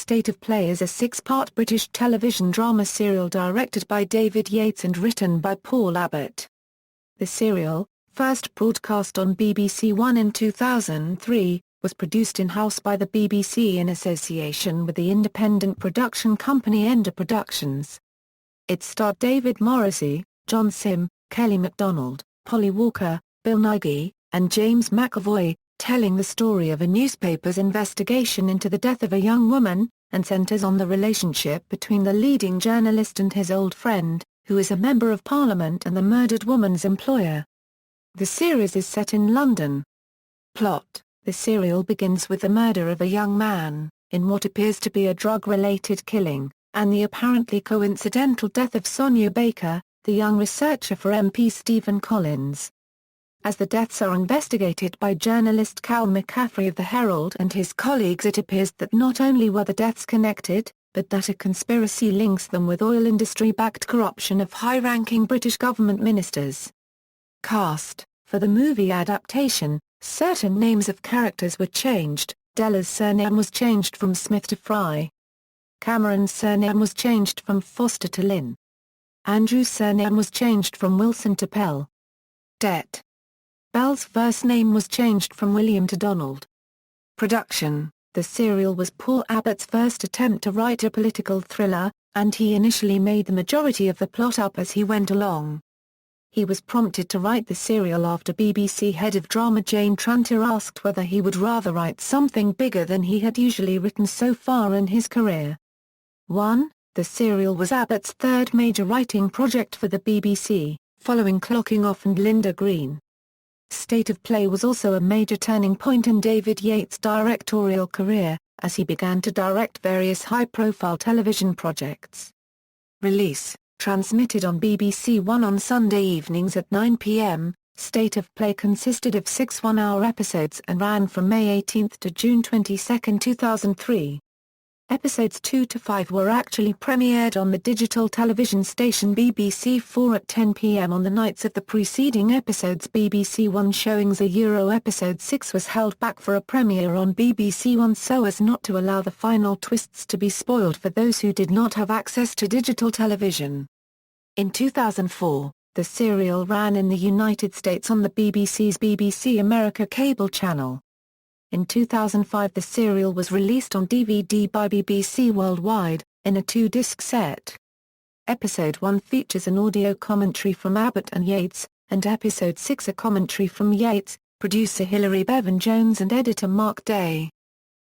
State of Play is a six-part British television drama serial directed by David Yates and written by Paul Abbott. The serial, first broadcast on BBC One in 2003, was produced in-house by the BBC in association with the independent production company Endor Productions. It starred David Morrissey, John Simm, Kelly Macdonald, Polly Walker, Bill Nighy, and James McAvoy, telling the story of a newspaper's investigation into the death of a young woman, and centres on the relationship between the leading journalist and his old friend, who is a Member of Parliament and the murdered woman's employer. The series is set in London. Plot: the serial begins with the murder of a young man, in what appears to be a drug-related killing, and the apparently coincidental death of Sonia Baker, the young researcher for MP Stephen Collins. As the deaths are investigated by journalist Cal McCaffrey of the Herald and his colleagues, it appears that not only were the deaths connected, but that a conspiracy links them with oil industry-backed corruption of high-ranking British government ministers. Cast: for the movie adaptation, certain names of characters were changed. Della's surname was changed from Smith to Fry. Cameron's surname was changed from Foster to Lynn. Andrew's surname was changed from Wilson to Pell. Det. Bell's first name was changed from William to Donald. Production: the serial was Paul Abbott's first attempt to write a political thriller, and he initially made the majority of the plot up as he went along. He was prompted to write the serial after BBC head of drama Jane Tranter asked whether he would rather write something bigger than he had usually written so far in his career. 1. The serial was Abbott's third major writing project for the BBC, following Clocking Off and Linda Green. State of Play was also a major turning point in David Yates' directorial career, as he began to direct various high-profile television projects. Release: transmitted on BBC One on Sunday evenings at 9 p.m., State of Play consisted of 6 one-hour episodes and ran from May 18 to June 22, 2003. Episodes 2 to 5 were actually premiered on the digital television station BBC 4 at 10 p.m. on the nights of the preceding episodes. BBC One showings. Episode 6 was held back for a premiere on BBC One so as not to allow the final twists to be spoiled for those who did not have access to digital television. In 2004, the serial ran in the United States on the BBC's BBC America cable channel. In 2005 the serial was released on DVD by BBC Worldwide, in a 2-disc set. Episode 1 features an audio commentary from Abbott and Yates, and Episode 6 a commentary from Yates, producer Hilary Bevan-Jones and editor Mark Day.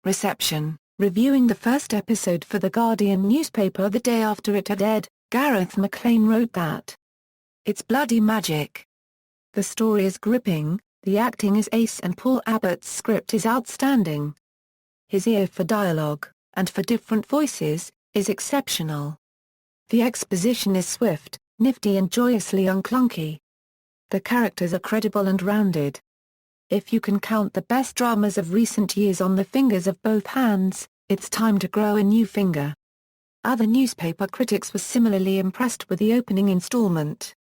Reception: reviewing the first episode for The Guardian newspaper the day after it had aired, Gareth McLean wrote that, "It's bloody magic. The story is gripping, the acting is ace and Paul Abbott's script is outstanding. His ear for dialogue, and for different voices, is exceptional. The exposition is swift, nifty and joyously unclunky. The characters are credible and rounded. If you can count the best dramas of recent years on the fingers of both hands, it's time to grow a new finger." Other newspaper critics were similarly impressed with the opening installment.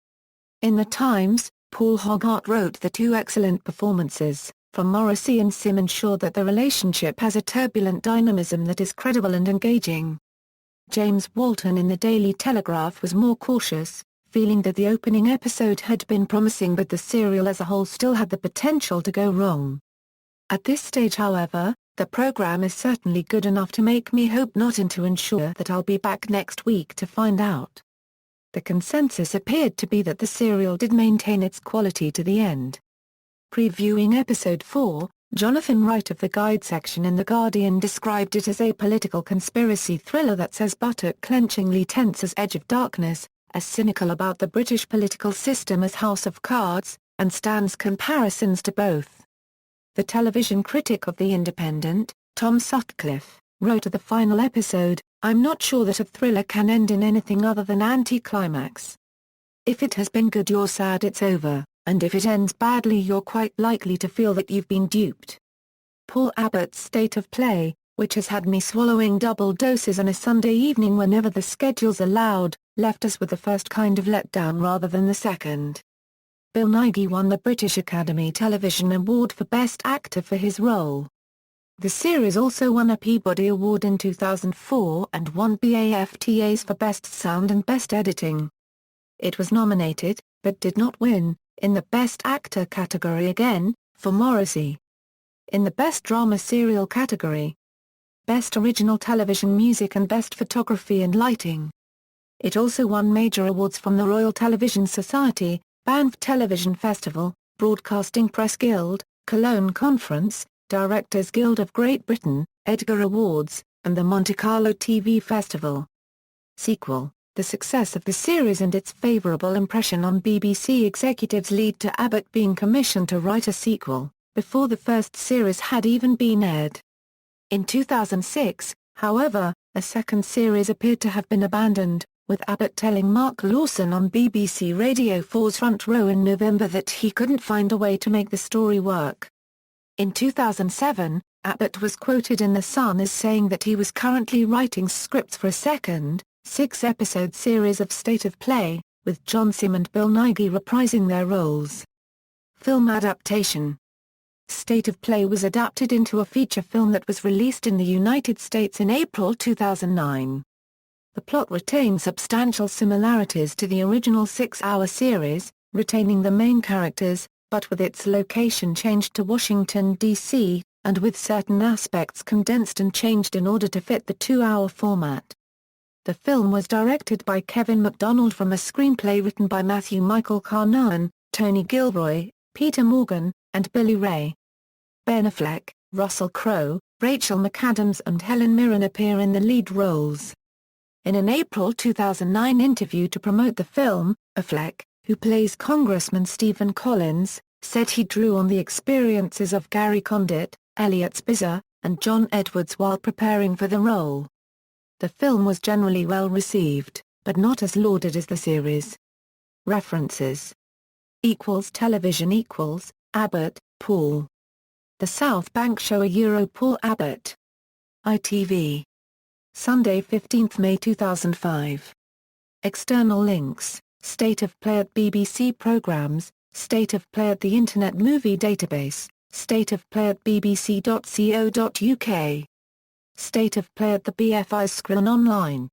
In The Times, Paul Hoggart wrote the two excellent performances from Morrissey and Simm ensure that the relationship has a turbulent dynamism that is credible and engaging. James Walton in the Daily Telegraph was more cautious, feeling that the opening episode had been promising but the serial as a whole still had the potential to go wrong. "At this stage however, the program is certainly good enough to make me hope not and to ensure that I'll be back next week to find out." The consensus appeared to be that the serial did maintain its quality to the end. Previewing Episode 4, Jonathan Wright of the Guide section in The Guardian described it as a political conspiracy thriller that's as buttock-clenchingly tense as Edge of Darkness, as cynical about the British political system as House of Cards, and stands comparisons to both. The television critic of The Independent, Tom Sutcliffe, wrote of the final episode, "I'm not sure that a thriller can end in anything other than anti-climax. If it has been good you're sad it's over, and if it ends badly you're quite likely to feel that you've been duped." Paul Abbott's State of Play, which has had me swallowing double doses on a Sunday evening whenever the schedules allowed, left us with the first kind of letdown rather than the second. Bill Nighy won the British Academy Television Award for Best Actor for his role. The series also won a Peabody Award in 2004 and won BAFTAs for Best Sound and Best Editing. It was nominated, but did not win, in the Best Actor category again, for Morrissey. In the Best Drama Serial category, Best Original Television Music and Best Photography and Lighting. It also won major awards from the Royal Television Society, Banff Television Festival, Broadcasting Press Guild, Cologne Conference, Directors Guild of Great Britain, Edgar Awards, and the Monte Carlo TV Festival. Sequel. The success of the series and its favourable impression on BBC executives lead to Abbott being commissioned to write a sequel, before the first series had even been aired. In 2006, however, a second series appeared to have been abandoned, with Abbott telling Mark Lawson on BBC Radio 4's Front Row in November that he couldn't find a way to make the story work. In 2007, Abbott was quoted in The Sun as saying that he was currently writing scripts for a second, 6-episode series of State of Play, with John Simm and Bill Nighy reprising their roles. Film adaptation. State of Play was adapted into a feature film that was released in the United States in April 2009. The plot retains substantial similarities to the original 6-hour series, retaining the main characters, but with its location changed to Washington, D.C., and with certain aspects condensed and changed in order to fit the 2-hour format. The film was directed by Kevin Macdonald from a screenplay written by Matthew Michael Carnahan, Tony Gilroy, Peter Morgan, and Billy Ray. Ben Affleck, Russell Crowe, Rachel McAdams and Helen Mirren appear in the lead roles. In an April 2009 interview to promote the film, Affleck, who plays Congressman Stephen Collins, said he drew on the experiences of Gary Condit, Elliot Spitzer, and John Edwards while preparing for the role. The film was generally well received, but not as lauded as the series. References. Television Abbott, Paul. The South Bank Show Paul Abbott. ITV. Sunday 15 May 2005. External links, State of Play at BBC Programmes, State of Play at the Internet Movie Database, State of Play at bbc.co.uk. State of Play at the BFI Screen Online.